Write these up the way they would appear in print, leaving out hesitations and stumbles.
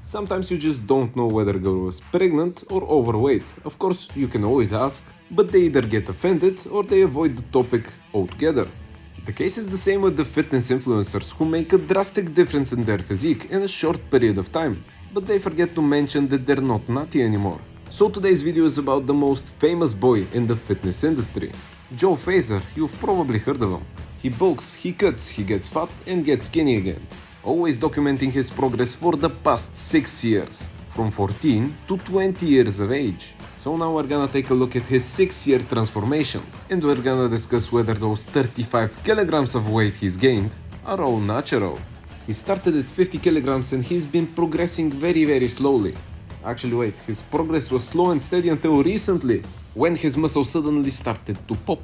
Sometimes you just don't know whether a girl was pregnant or overweight. Of course, you can always ask, but they either get offended or they avoid the topic altogether. The case is the same with the fitness influencers who make a drastic difference in their physique in a short period of time, but they forget to mention that they're not nutty anymore. So today's video is about the most famous boy in the fitness industry. Joe Fazer, you've probably heard of him. He bulks, he cuts, he gets fat and gets skinny again. Always documenting his progress for the past 6 years, from 14 to 20 years of age. So now we're gonna take a look at his 6-year transformation, and we're gonna discuss whether those 35 kilograms of weight he's gained are all natural. He started at 50 kilograms and he's been progressing very slowly. Actually wait, his progress was slow and steady until recently, when his muscles suddenly started to pop.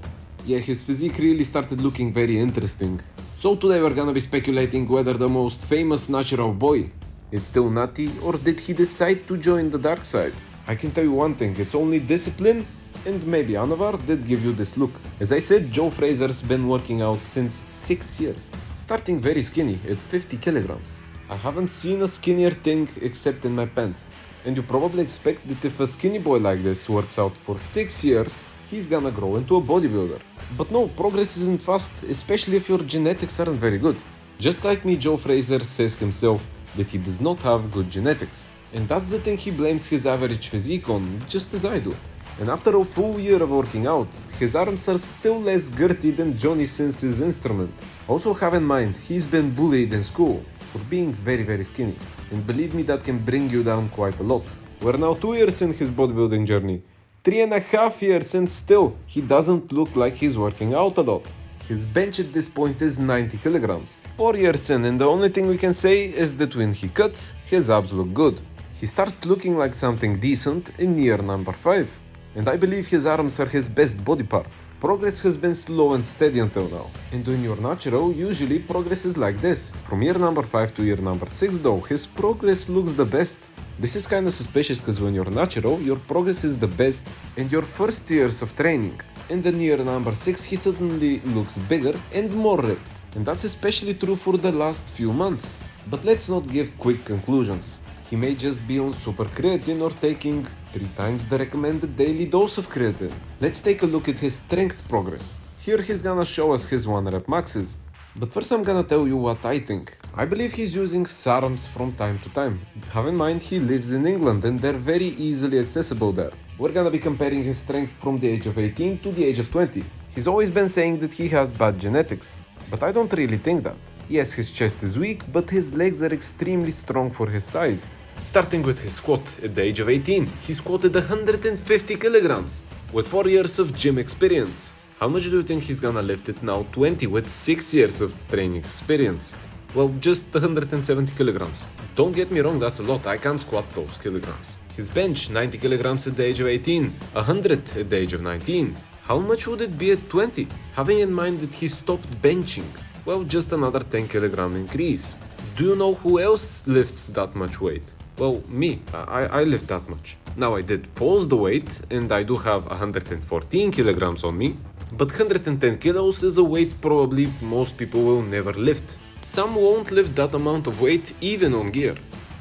Yeah, his physique really started looking very interesting. So today we're gonna be speculating whether the most famous natural boy is still nutty or did he decide to join the dark side. I can tell you one thing, it's only discipline and maybe Anavar did give you this look. As I said, Joe Frazer's been working out since 6 years, starting very skinny at 50 kilograms. I haven't seen a skinnier thing except in my pants. And you probably expect that if a skinny boy like this works out for 6 years, he's gonna grow into a bodybuilder. But no, progress isn't fast, especially if your genetics aren't very good. Just like me, Joe Frazer says himself that he does not have good genetics. And that's the thing he blames his average physique on, just as I do. And after a full year of working out, his arms are still less girthy than Johnny Sins's instrument. Also have in mind, he's been bullied in school for being very skinny. And believe me, that can bring you down quite a lot. We're now 2 years in his bodybuilding journey. 3.5 years and still, he doesn't look like he's working out a lot. His bench at this point is 90 kilograms. 4 years in, and the only thing we can say is that when he cuts, his abs look good. He starts looking like something decent in year number 5. And I believe his arms are his best body part. Progress has been slow and steady until now. And when you're natural, usually progress is like this. From year number 5 to year number 6 though, his progress looks the best. This is kinda suspicious because when you're natural, your progress is the best in your first years of training. And in year number 6, he suddenly looks bigger and more ripped. And that's especially true for the last few months. But let's not give quick conclusions. He may just be on super creatine or taking 3 times the recommended daily dose of creatine. Let's take a look at his strength progress. Here he's gonna show us his 1 rep maxes. But first I'm gonna tell you what I think. I believe he's using SARMs from time to time. Have in mind he lives in England and they're very easily accessible there. We're gonna be comparing his strength from the age of 18 to the age of 20. He's always been saying that he has bad genetics, but I don't really think that. Yes, his chest is weak, but his legs are extremely strong for his size. Starting with his squat, at the age of 18, he squatted 150 kilograms with 4 years of gym experience. How much do you think he's gonna lift it now 20 with 6 years of training experience? Well, just 170 kilograms. Don't get me wrong, that's a lot, I can't squat those kilograms. His bench, 90 kilograms at the age of 18, 100 at the age of 19. How much would it be at 20? Having in mind that he stopped benching. Well, just another 10 kilogram increase. Do you know who else lifts that much weight? Well, me, I lift that much. Now I did pause the weight and I do have 114 kilograms on me. But 110 kilos is a weight probably most people will never lift. Some won't lift that amount of weight even on gear.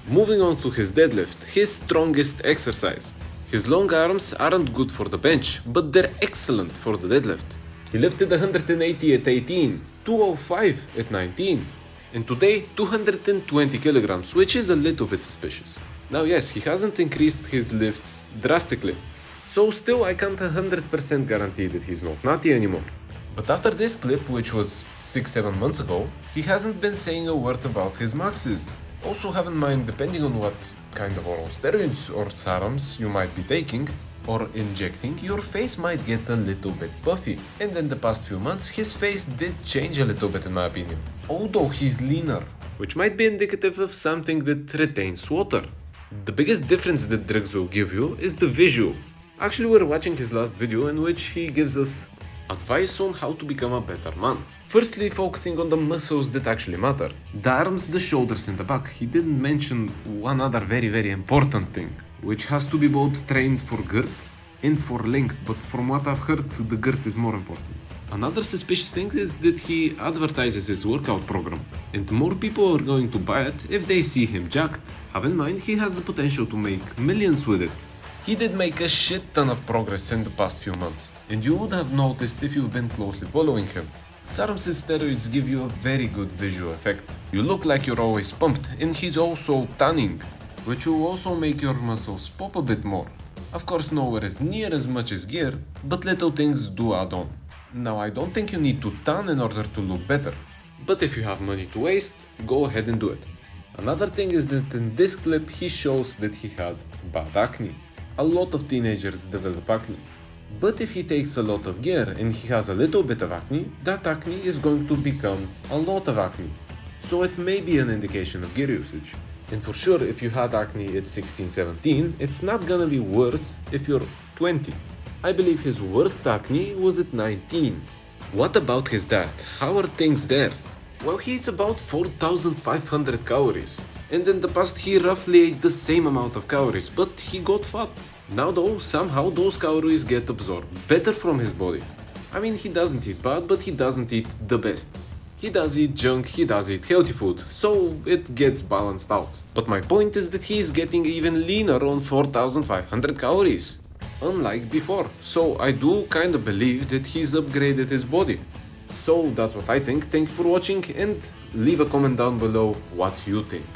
Moving on to his deadlift, his strongest exercise. His long arms aren't good for the bench, but they're excellent for the deadlift. He lifted 180 at 18, 205 at 19, and today 220 kilograms, which is a little bit suspicious. Now yes, he hasn't increased his lifts drastically. So still I can't 100% guarantee that he's not nutty anymore. But after this clip, which was 6-7 months ago, he hasn't been saying a word about his maxes. Also have in mind, depending on what kind of oral steroids or SARMs you might be taking or injecting, your face might get a little bit puffy. And in the past few months, his face did change a little bit in my opinion. Although he's leaner, which might be indicative of something that retains water. The biggest difference that drugs will give you is the visual. Actually, we're watching his last video in which he gives us advice on how to become a better man. Firstly, focusing on the muscles that actually matter. The arms, the shoulders and the back. He didn't mention one other very important thing, which has to be both trained for girth and for length, but from what I've heard, the girth is more important. Another suspicious thing is that he advertises his workout program, and more people are going to buy it if they see him jacked. Have in mind, he has the potential to make millions with it. He did make a shit ton of progress in the past few months, and you would have noticed if you've been closely following him. Serums and steroids give you a very good visual effect. You look like you're always pumped, and he's also tanning, which will also make your muscles pop a bit more. Of course, nowhere as near as much as gear, but little things do add on. Now, I don't think you need to tan in order to look better, but if you have money to waste, go ahead and do it. Another thing is that in this clip he shows that he had bad acne. A lot of teenagers develop acne. But if he takes a lot of gear and he has a little bit of acne, that acne is going to become a lot of acne. So it may be an indication of gear usage. And for sure, if you had acne at 16-17, it's not gonna be worse if you're 20. I believe his worst acne was at 19. What about his diet? How are things there? Well, he's about 4,500 calories. And in the past he roughly ate the same amount of calories, but he got fat. Now though, somehow those calories get absorbed better from his body. I mean, he doesn't eat bad, but he doesn't eat the best. He does eat junk, he does eat healthy food, so it gets balanced out. But my point is that he is getting even leaner on 4,500 calories, unlike before. So I do kinda believe that he's upgraded his body. So that's what I think. Thank you for watching and leave a comment down below what you think.